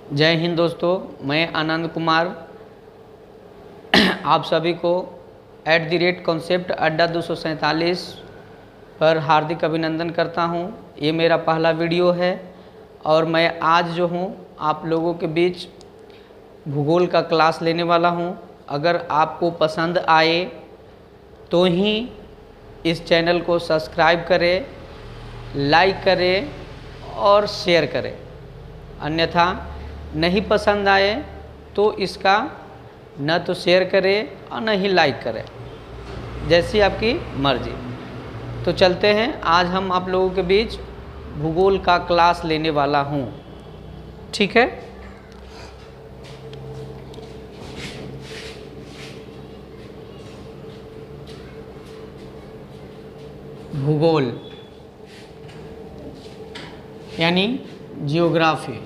जय हिंद दोस्तों, मैं आनंद कुमार आप सभी को @concept अड्डा 247 पर हार्दिक अभिनंदन करता हूं। ये मेरा पहला वीडियो है और मैं आज जो हूं आप लोगों के बीच भूगोल का क्लास लेने वाला हूं। अगर आपको पसंद आए तो ही इस चैनल को सब्सक्राइब करें, लाइक करें और शेयर करें, अन्यथा नहीं पसंद आए तो इसका न तो शेयर करें और न ही लाइक करें, जैसी आपकी मर्जी। तो चलते हैं, आज हम आप लोगों के बीच भूगोल का क्लास लेने वाला हूँ, ठीक है। भूगोल यानी जियोग्राफी।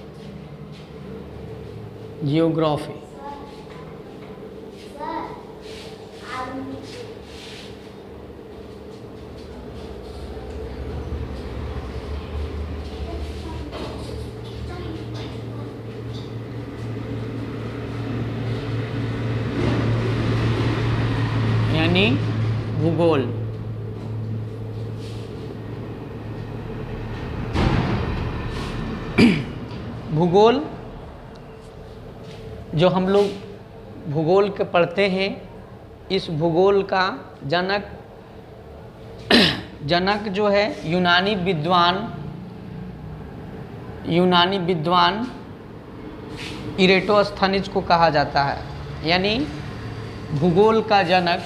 यानी भूगोल। भूगोल जो हम लोग भूगोल के पढ़ते हैं, इस भूगोल का जनक जो है यूनानी विद्वान इरेटोस्थनीज को कहा जाता है। यानी भूगोल का जनक,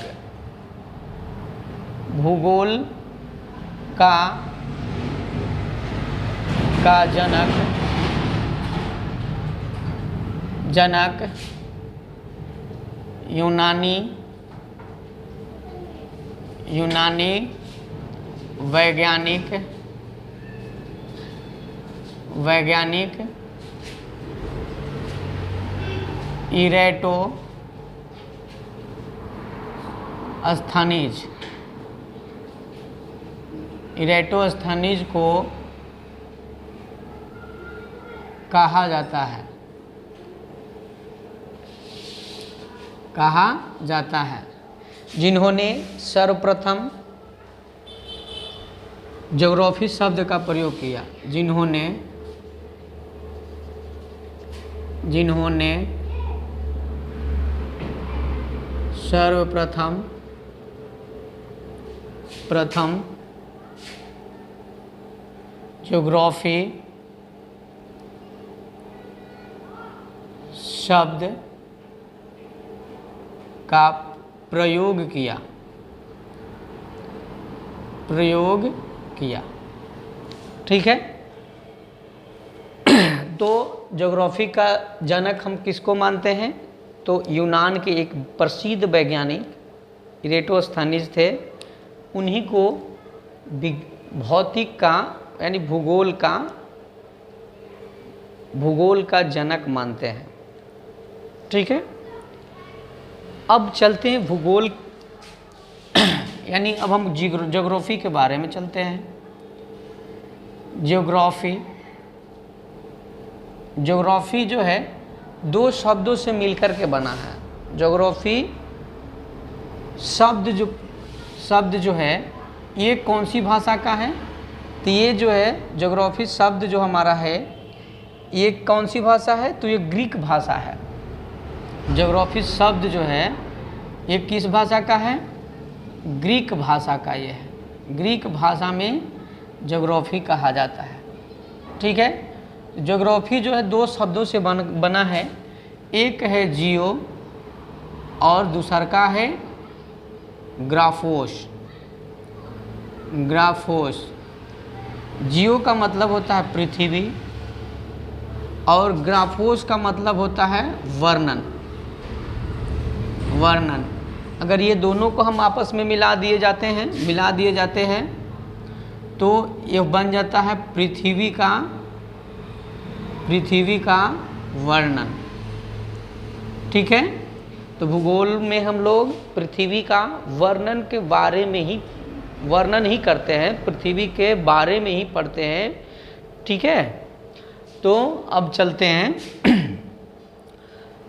भूगोल का जनक यूनानी वैज्ञानिक इरेटोस्थनीज को कहा जाता है, जिन्होंने सर्वप्रथम ज्योग्राफी शब्द का प्रयोग किया। जिन्होंने सर्वप्रथम ज्योग्राफी शब्द का प्रयोग किया, ठीक है। तो ज्योग्राफी का जनक हम किसको मानते हैं? तो यूनान के एक प्रसिद्ध वैज्ञानिक इरेटोस्थनीज थे। उन्हीं को भौतिक का यानी भूगोल का जनक मानते हैं, ठीक है। अब चलते हैं भूगोल यानी अब हम ज्योग्राफी के बारे में चलते हैं। ज्योग्राफी जो है दो शब्दों से मिलकर के बना है। ज्योग्राफी शब्द जो है ये कौन सी भाषा का है? तो ये जो है ज्योग्राफी शब्द जो हमारा है ये कौन सी भाषा है? तो ये ग्रीक भाषा है। ज्योग्राफी शब्द जो है ये किस भाषा का है? ग्रीक भाषा का ये है। ग्रीक भाषा में ज्योग्राफी कहा जाता है, ठीक है। ज्योग्राफी जो है दो शब्दों से बना है। एक है जियो और दूसरा का है ग्राफोस। जियो का मतलब होता है पृथ्वी और ग्राफोस का मतलब होता है वर्णन। अगर ये दोनों को हम आपस में मिला दिए जाते हैं तो ये बन जाता है पृथ्वी का वर्णन, ठीक है। तो भूगोल में हम लोग पृथ्वी का वर्णन के बारे में ही वर्णन ही करते हैं, पृथ्वी के बारे में ही पढ़ते हैं, ठीक है। तो अब चलते हैं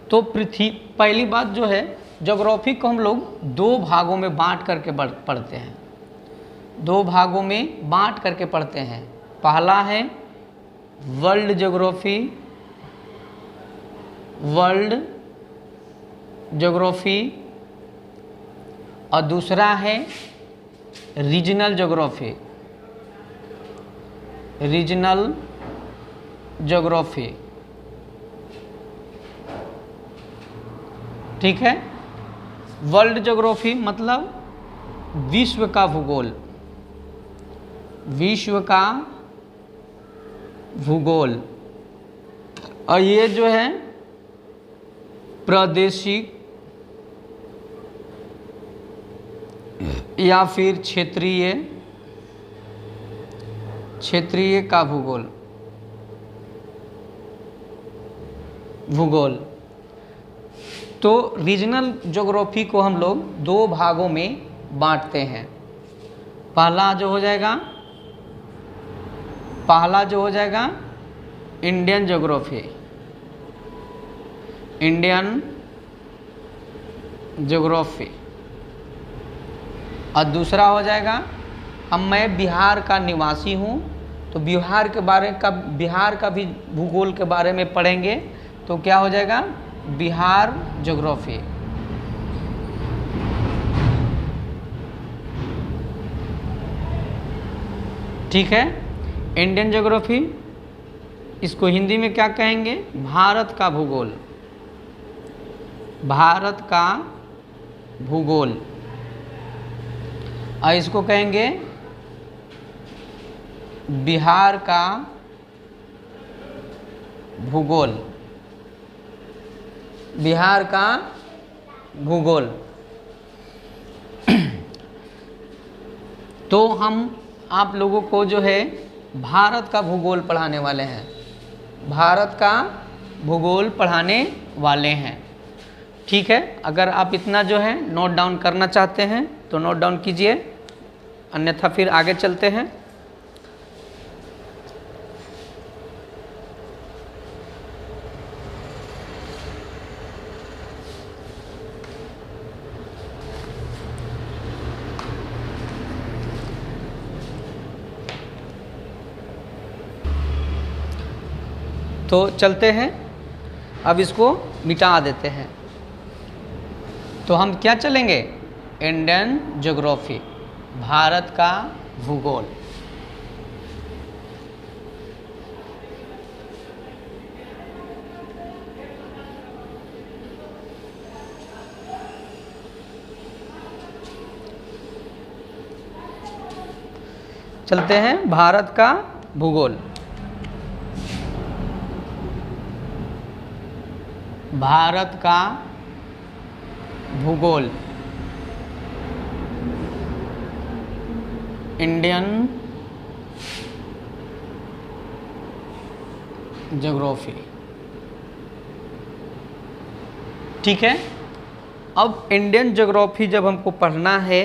तो पृथ्वी, पहली बात जो है, ज्योग्राफी को हम लोग दो भागों में बांट करके पढ़ते हैं, दो भागों में बांट करके पढ़ते हैं। पहला है वर्ल्ड ज्योग्राफी, वर्ल्ड ज्योग्राफी, और दूसरा है रीजनल ज्योग्राफी, रीजनल ज्योग्राफी। ठीक है। वर्ल्ड ज्योग्राफी मतलब विश्व का भूगोल, विश्व का भूगोल। और ये जो है प्रादेशिक या फिर क्षेत्रीय, क्षेत्रीय का भूगोल, भूगोल। तो रीजनल ज्योग्राफी को हम लोग दो भागों में बांटते हैं। पहला जो हो जाएगा, पहला जो हो जाएगा इंडियन ज्योग्राफी, इंडियन ज्योग्राफी। और दूसरा हो जाएगा, मैं बिहार का निवासी हूँ तो बिहार के बारे का, बिहार का भी भूगोल के बारे में पढ़ेंगे, तो क्या हो जाएगा, बिहार ज्योग्राफी। ठीक है। इंडियन ज्योग्राफी, इसको हिंदी में क्या कहेंगे, भारत का भूगोल, भारत का भूगोल। और इसको कहेंगे बिहार का भूगोल, बिहार का भूगोल। तो हम आप लोगों को जो है भारत का भूगोल पढ़ाने वाले हैं, भारत का भूगोल पढ़ाने वाले हैं। ठीक है। अगर आप इतना जो है नोट डाउन करना चाहते हैं तो नोट डाउन कीजिए, अन्यथा फिर आगे चलते हैं। तो चलते हैं, अब इसको मिटा देते हैं। तो हम क्या चलेंगे, इंडियन ज्योग्राफी, भारत का भूगोल। चलते हैं भारत का भूगोल। भारत का भूगोल, इंडियन ज्योग्राफी। ठीक है। अब इंडियन ज्योग्राफी जब हमको पढ़ना है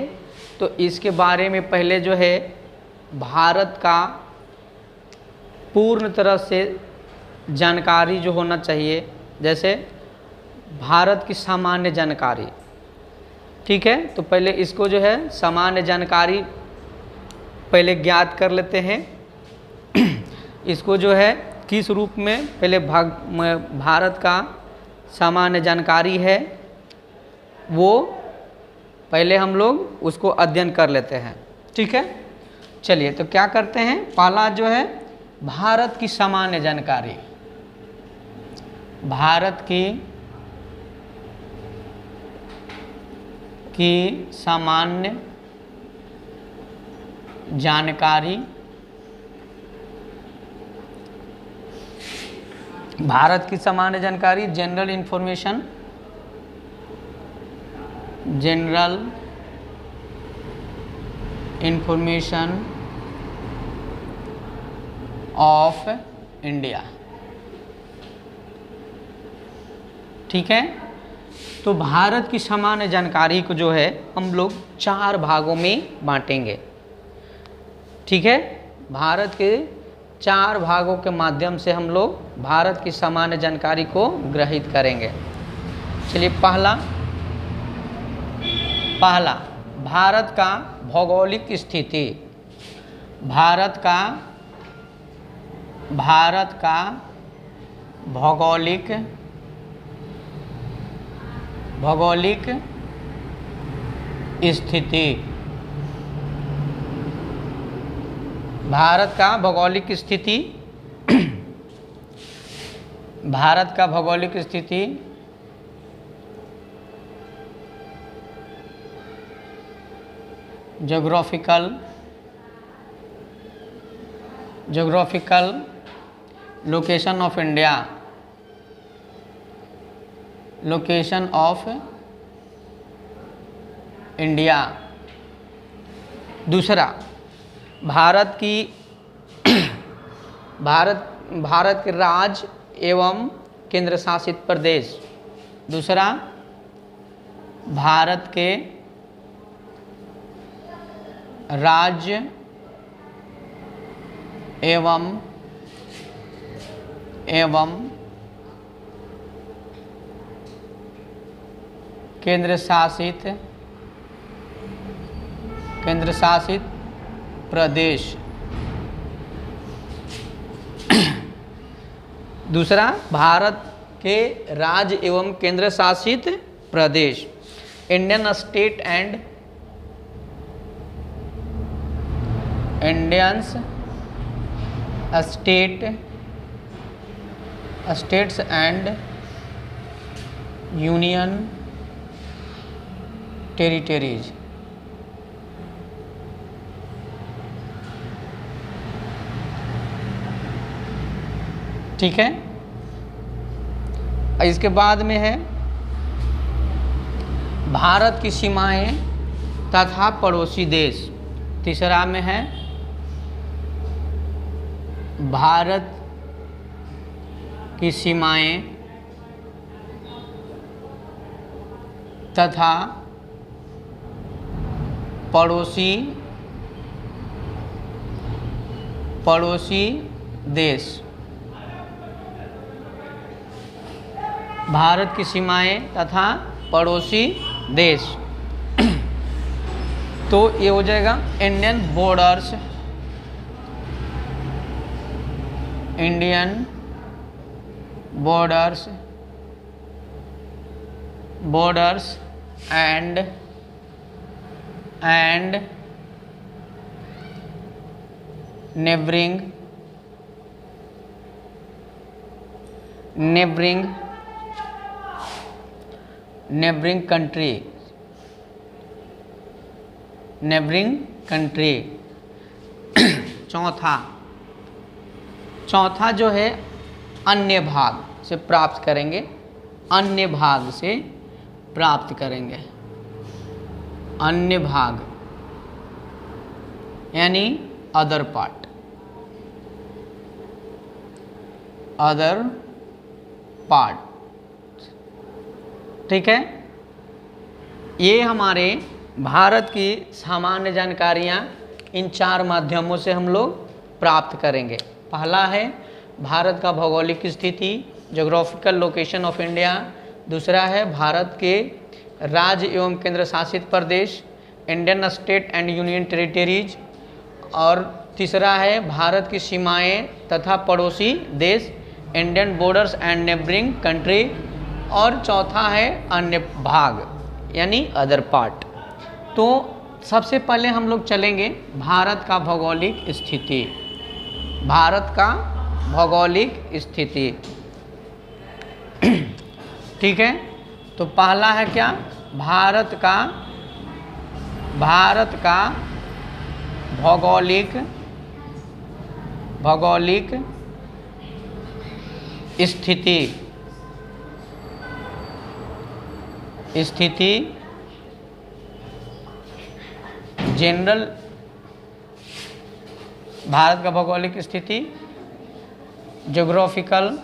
तो इसके बारे में पहले जो है भारत का पूर्ण तरह से जानकारी जो होना चाहिए, जैसे भारत की सामान्य जानकारी। ठीक है। तो पहले इसको जो है सामान्य जानकारी पहले ज्ञात कर लेते हैं। इसको जो है किस रूप में, पहले भारत का सामान्य जानकारी है वो पहले हम लोग उसको अध्ययन कर लेते हैं। ठीक है। चलिए, तो क्या करते हैं, पहला जो है भारत की सामान्य जानकारी, भारत की सामान्य जानकारी, भारत की सामान्य जानकारी, general information, general information of India. ठीक है। तो भारत की सामान्य जानकारी को जो है हम लोग चार भागों में बांटेंगे। ठीक है। भारत के चार भागों के माध्यम से हम लोग भारत की सामान्य जानकारी को ग्रहित करेंगे। चलिए पहला भारत का भौगोलिक स्थिति। भारत का भौगोलिक स्थिति। भारत का भौगोलिक स्थिति। भारत का भौगोलिक स्थिति geographical location of India. Location of India. दूसरा, भारत के राज्य एवं केंद्र शासित प्रदेश। दूसरा, भारत के राज्य एवं केंद्र शासित प्रदेश। दूसरा, भारत के राज्य एवं केंद्र शासित प्रदेश। Indian state and states and union territories. ठीक है। इसके बाद में है भारत की सीमाएं तथा पड़ोसी देश। तीसरा में है भारत की सीमाएं तथा पड़ोसी देश। भारत की सीमाएं तथा पड़ोसी देश। तो ये हो जाएगा Indian borders and neighbouring country. चौथा जो है अन्य भाग से प्राप्त करेंगे। अन्य भाग यानी अदर पार्ट। ठीक है। ये हमारे भारत की सामान्य जानकारियाँ इन 4 माध्यमों से हम लोग प्राप्त करेंगे। पहला है भारत का भौगोलिक स्थिति, ज्योग्राफिकल लोकेशन ऑफ इंडिया। दूसरा है भारत के राज्य एवं केंद्र शासित प्रदेश, Indian state and union territories. और तीसरा है भारत की सीमाएं तथा पड़ोसी देश, Indian borders and neighbouring country. और चौथा है अन्य भाग यानी अदर पार्ट। तो सबसे पहले हम लोग चलेंगे भारत का भौगोलिक स्थिति। ठीक है। तो पहला है क्या, भारत का भौगोलिक स्थिति जनरल। भारत का भौगोलिक स्थिति, ज्योग्राफिकल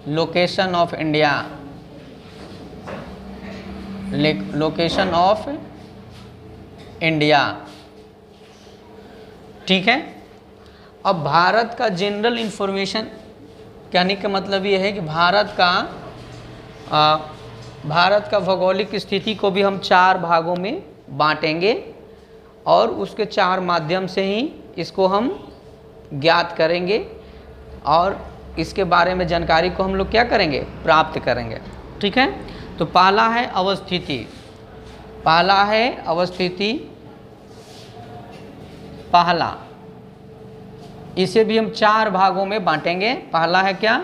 लोकेशन ऑफ इंडिया, ठीक है। अब भारत का जनरल इंफॉर्मेशन कहने का मतलब ये है कि भारत का भौगोलिक स्थिति को भी हम 4 भागों में बांटेंगे और उसके 4 माध्यम से ही इसको हम ज्ञात करेंगे और इसके बारे में जानकारी को हम लोग क्या करेंगे, प्राप्त करेंगे। ठीक है, तो पहला है अवस्थिति। पहला इसे भी हम 4 भागों में बांटेंगे। पहला है क्या,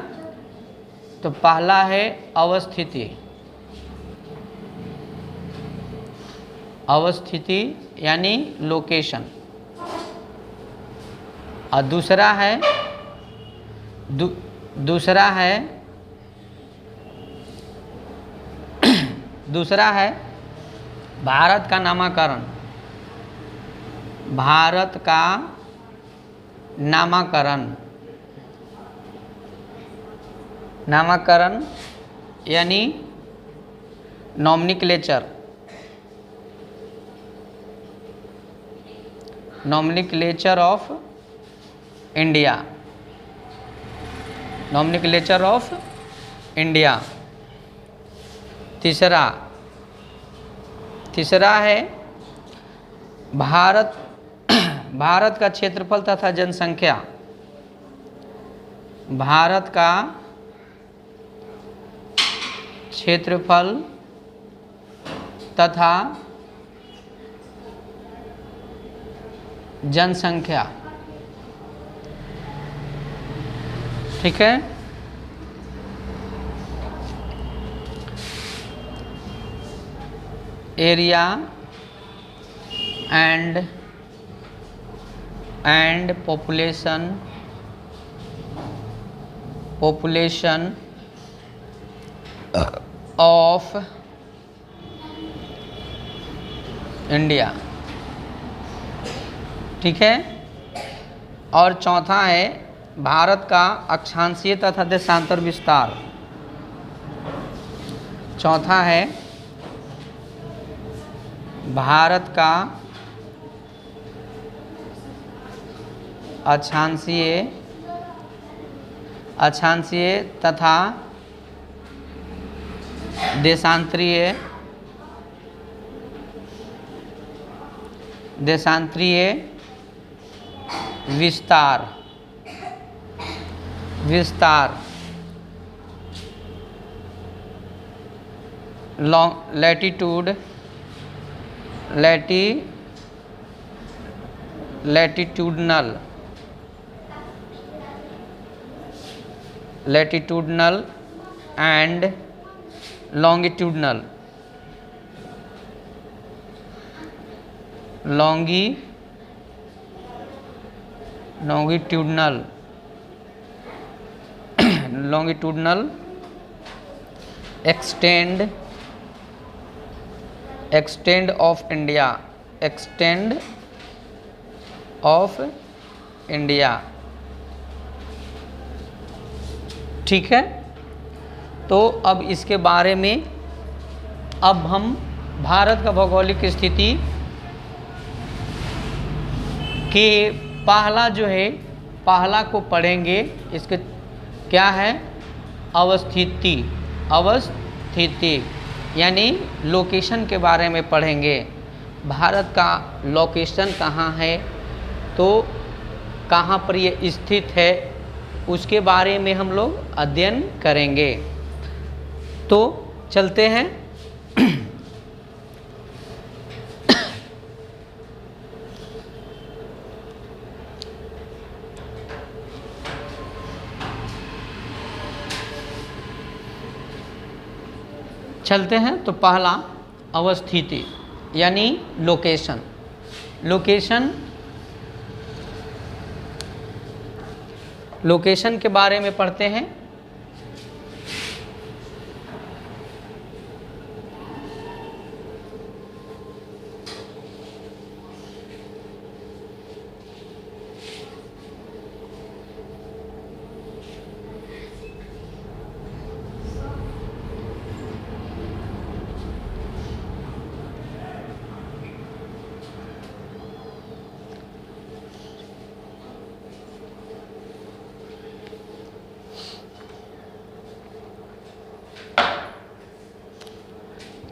तो पहला है अवस्थिति यानी लोकेशन, और दूसरा है भारत का नामकरण। नामकरण यानी नॉमनिक्लेचर ऑफ इंडिया। तीसरा है भारत का क्षेत्रफल तथा जनसंख्या। भारत का क्षेत्रफल तथा जनसंख्या। ठीक है, area and population of India. ठीक है, और चौथा है भारत का अक्षांशीय तथा देशांतर विस्तार। चौथा है भारत का अक्षांशीय तथा देशांतरीय विस्तार। Latitudinal and longitudinal. longitudinal extent of India। ठीक है, तो अब इसके बारे में अब हम भारत का भौगोलिक स्थिति के पहला को पढ़ेंगे। इसके क्या है, अवस्थिति यानी लोकेशन के बारे में पढ़ेंगे। भारत का लोकेशन कहाँ है, तो कहाँ पर ये स्थित है, उसके बारे में हम लोग अध्ययन करेंगे। तो चलते हैं। तो पहला अवस्थिति यानी लोकेशन के बारे में पढ़ते हैं।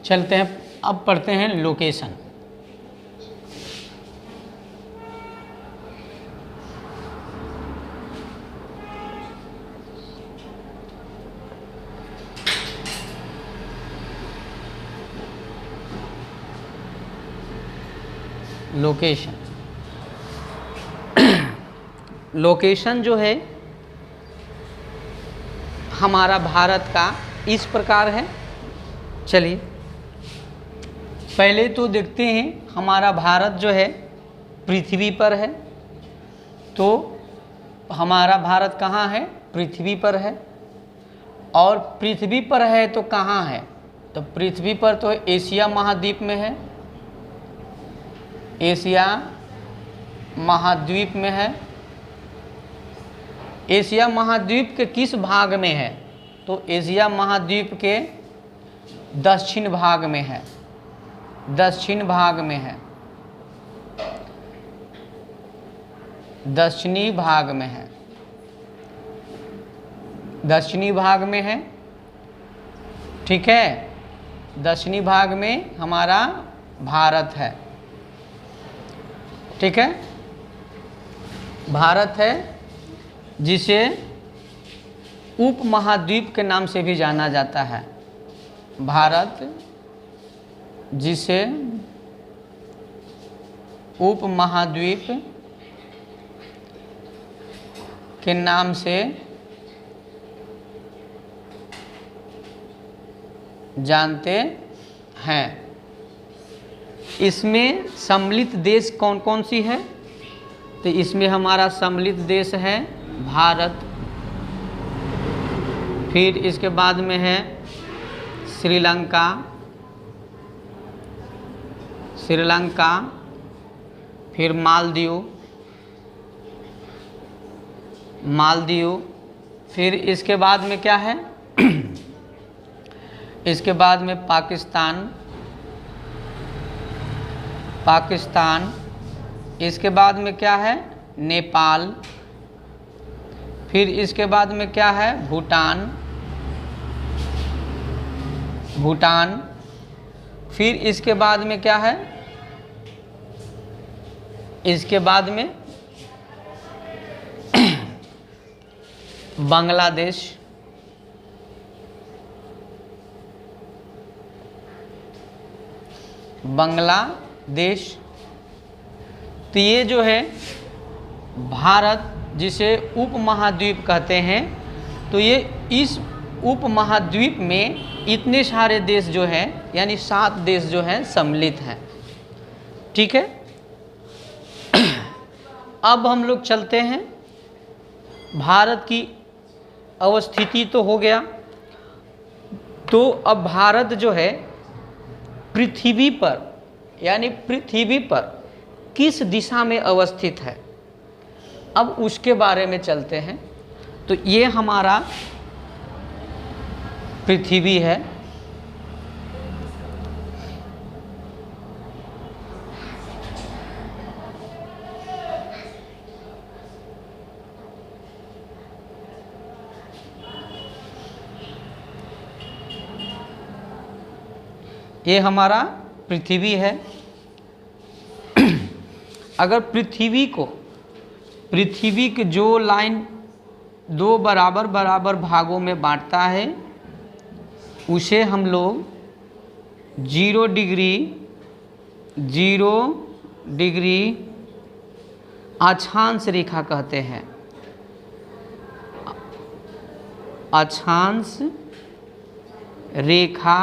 चलते हैं, अब पढ़ते हैं लोकेशन। लोकेशन लोकेशन जो है हमारा भारत का इस प्रकार है। चलिए पहले तो देखते हैं हमारा भारत जो है पृथ्वी पर है। तो हमारा भारत कहाँ है? पृथ्वी पर है। और पृथ्वी पर है तो कहाँ है? तो पृथ्वी पर तो एशिया महाद्वीप में है, एशिया महाद्वीप में है। एशिया महाद्वीप के किस भाग में है? तो एशिया महाद्वीप के दक्षिण भाग में है, दक्षिण भाग में है, दक्षिणी भाग में है, दक्षिणी भाग में है। ठीक है, दक्षिणी भाग में हमारा भारत है। ठीक है, भारत है जिसे उपमहाद्वीप के नाम से भी जाना जाता है। भारत जिसे उपमहाद्वीप के नाम से जानते हैं। इसमें सम्मिलित देश कौन कौन सी है? तो इसमें हमारा सम्मिलित देश है भारत, फिर इसके बाद में है श्रीलंका, श्रीलंका, फिर मालदीव, मालदीव, फिर इसके बाद में क्या है? इसके बाद में पाकिस्तान, पाकिस्तान, इसके बाद में क्या है? नेपाल, फिर इसके बाद में क्या है? भूटान, भूटान, फिर इसके बाद में क्या है? इसके बाद में बांग्लादेश, बांग्लादेश। तो ये जो है भारत जिसे उपमहाद्वीप कहते हैं, तो ये इस उपमहाद्वीप में इतने सारे देश जो हैं, यानी 7 देश जो हैं सम्मिलित हैं। ठीक है, अब हम लोग चलते हैं, भारत की अवस्थिति तो हो गया। तो अब भारत जो है पृथ्वी पर, यानी पृथ्वी पर किस दिशा में अवस्थित है, अब उसके बारे में चलते हैं। तो ये हमारा पृथ्वी है। ये हमारा पृथ्वी है। अगर पृथ्वी की जो लाइन 2 बराबर बराबर भागों में बांटता है, उसे हम लोग 0 डिग्री अक्षांश रेखा कहते हैं। अक्षांश रेखा,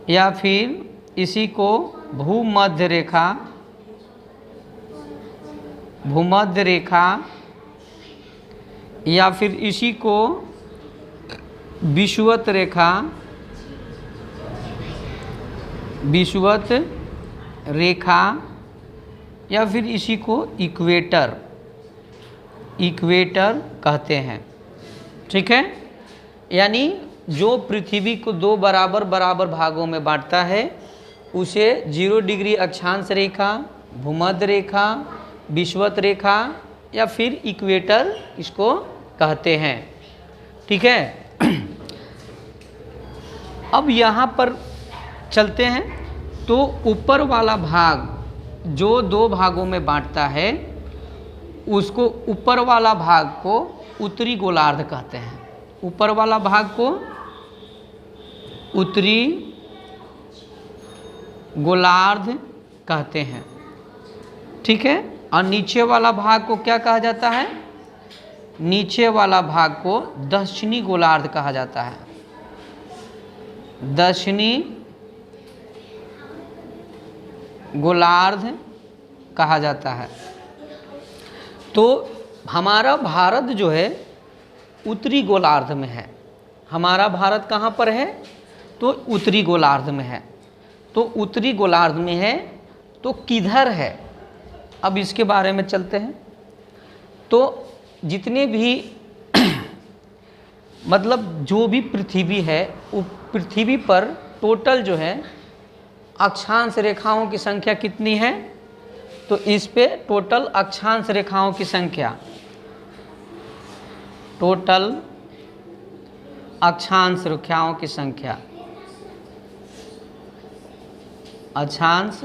या फिर इसी को भूमध्य रेखा, भूमध्य रेखा, या फिर इसी को विषुवत रेखा, विषुवत रेखा, या फिर इसी को इक्वेटर, इक्वेटर कहते हैं। ठीक है, यानी जो पृथ्वी को 2 बराबर बराबर भागों में बांटता है, उसे 0 डिग्री अक्षांश रेखा, भूमध्य रेखा, विषुवत रेखा, या फिर इक्वेटर इसको कहते हैं। ठीक है, अब यहाँ पर चलते हैं। तो ऊपर वाला भाग जो दो भागों में बांटता है, उसको ऊपर वाला भाग को उत्तरी गोलार्ध कहते हैं। ऊपर वाला भाग को उत्तरी गोलार्ध कहते हैं, ठीक है। और नीचे वाला भाग को क्या कहा जाता है? नीचे वाला भाग को दक्षिणी गोलार्ध कहा जाता है। दक्षिणी गोलार्ध कहा जाता है। तो हमारा भारत जो है उत्तरी गोलार्ध में है। हमारा भारत कहाँ पर है? तो उत्तरी गोलार्ध में है। तो उत्तरी गोलार्ध में है तो किधर है? अब इसके बारे में चलते हैं। तो जितने भी मतलब जो भी पृथ्वी है, वो पृथ्वी पर टोटल जो है अक्षांश रेखाओं की संख्या कितनी है? तो इस पे टोटल अक्षांश रेखाओं की संख्या, टोटल अक्षांश रेखाओं की संख्या, अक्षांश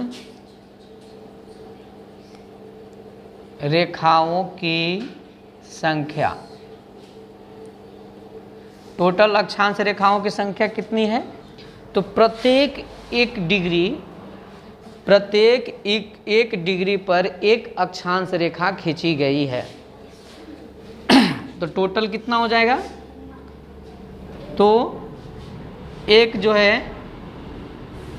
रेखाओं की संख्या, टोटल अक्षांश रेखाओं की संख्या कितनी है? तो प्रत्येक एक डिग्री पर एक अक्षांश रेखा खींची गई है। तो टोटल कितना हो जाएगा? तो एक जो है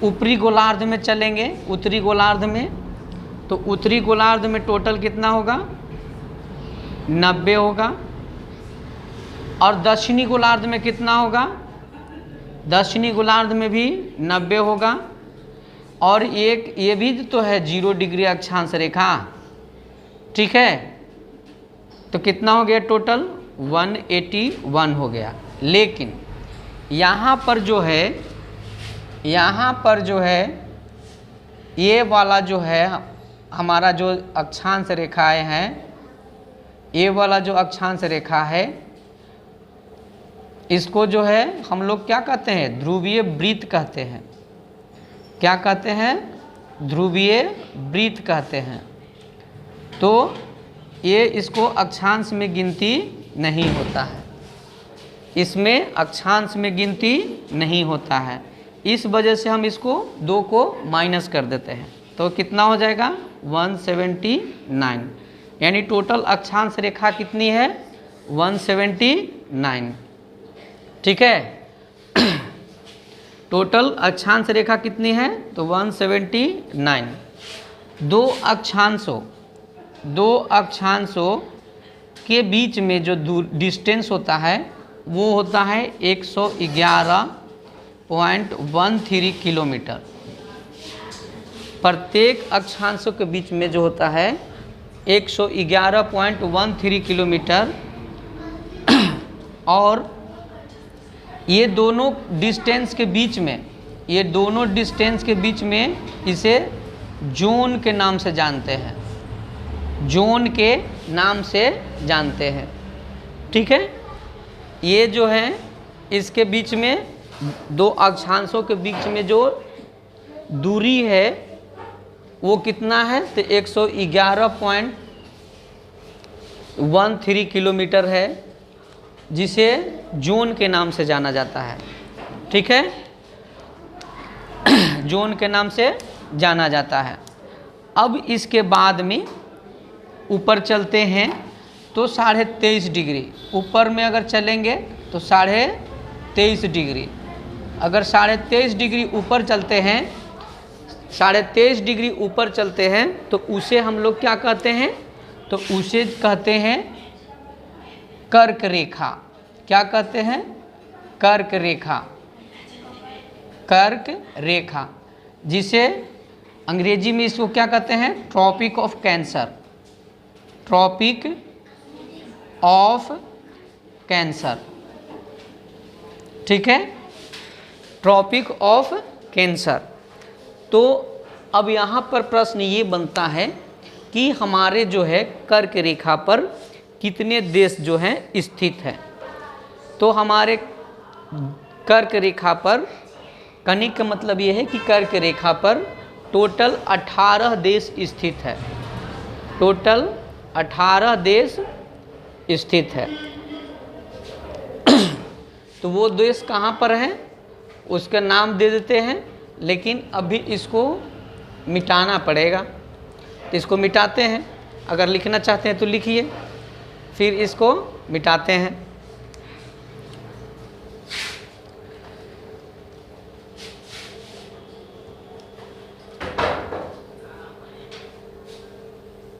ऊपरी गोलार्ध में चलेंगे, उत्तरी गोलार्ध में, तो उत्तरी गोलार्ध में टोटल कितना होगा? 90 होगा। और दक्षिणी गोलार्ध में कितना होगा? दक्षिणी गोलार्ध में भी 90 होगा। और एक ये भी तो है 0 डिग्री अक्षांश रेखा, ठीक है। तो कितना हो गया टोटल? 181 हो गया। लेकिन यहाँ पर जो है ये वाला जो है हमारा जो अक्षांश रेखाएं हैं, ये वाला जो अक्षांश रेखा है, इसको जो है हम लोग क्या कहते हैं? ध्रुवीय वृत्त कहते हैं। क्या कहते हैं? ध्रुवीय वृत्त कहते हैं। तो ये इसको अक्षांश में गिनती नहीं होता है, इसमें अक्षांश में गिनती नहीं होता है। इस वजह से हम इसको 2 को माइनस कर देते हैं। तो कितना हो जाएगा? 179। यानी टोटल अक्षांश रेखा कितनी है? 179, ठीक है। टोटल अक्षांश रेखा कितनी है? तो 179। दो अक्षांशों के बीच में जो डिस्टेंस होता है वो होता है 111.13 किलोमीटर। प्रत्येक अक्षांशों के बीच में जो होता है 111.13 किलोमीटर। और ये दोनों डिस्टेंस के बीच में इसे जोन के नाम से जानते हैं, जोन के नाम से जानते हैं, ठीक है। ये जो है इसके बीच में दो अक्षांशों के बीच में जो दूरी है वो कितना है? तो 111.13 किलोमीटर है, जिसे जोन के नाम से जाना जाता है, ठीक है। जोन के नाम से जाना जाता है। अब इसके बाद में ऊपर चलते हैं तो 23.5 डिग्री ऊपर में अगर चलेंगे तो 23.5 डिग्री, अगर 23.5 डिग्री ऊपर चलते हैं, 23.5 डिग्री ऊपर चलते हैं तो उसे हम लोग क्या कहते हैं? तो उसे कहते हैं कर्क रेखा। क्या कहते हैं? कर्क रेखा। कर्क रेखा, जिसे अंग्रेजी में इसको क्या कहते हैं? Tropic of cancer. Tropic of cancer, ठीक है, ट्रॉपिक ऑफ कैंसर। तो अब यहाँ पर प्रश्न ये बनता है कि हमारे जो है कर्क रेखा पर कितने देश जो हैं स्थित हैं। तो हमारे कर्क रेखा पर कनिक का मतलब ये है कि कर्क रेखा पर टोटल 18 देश स्थित है। टोटल 18 देश स्थित है। तो वो देश कहाँ पर हैं उसका नाम दे देते हैं, लेकिन अभी इसको मिटाना पड़ेगा। तो इसको मिटाते हैं, अगर लिखना चाहते हैं तो लिखिए, फिर इसको मिटाते हैं।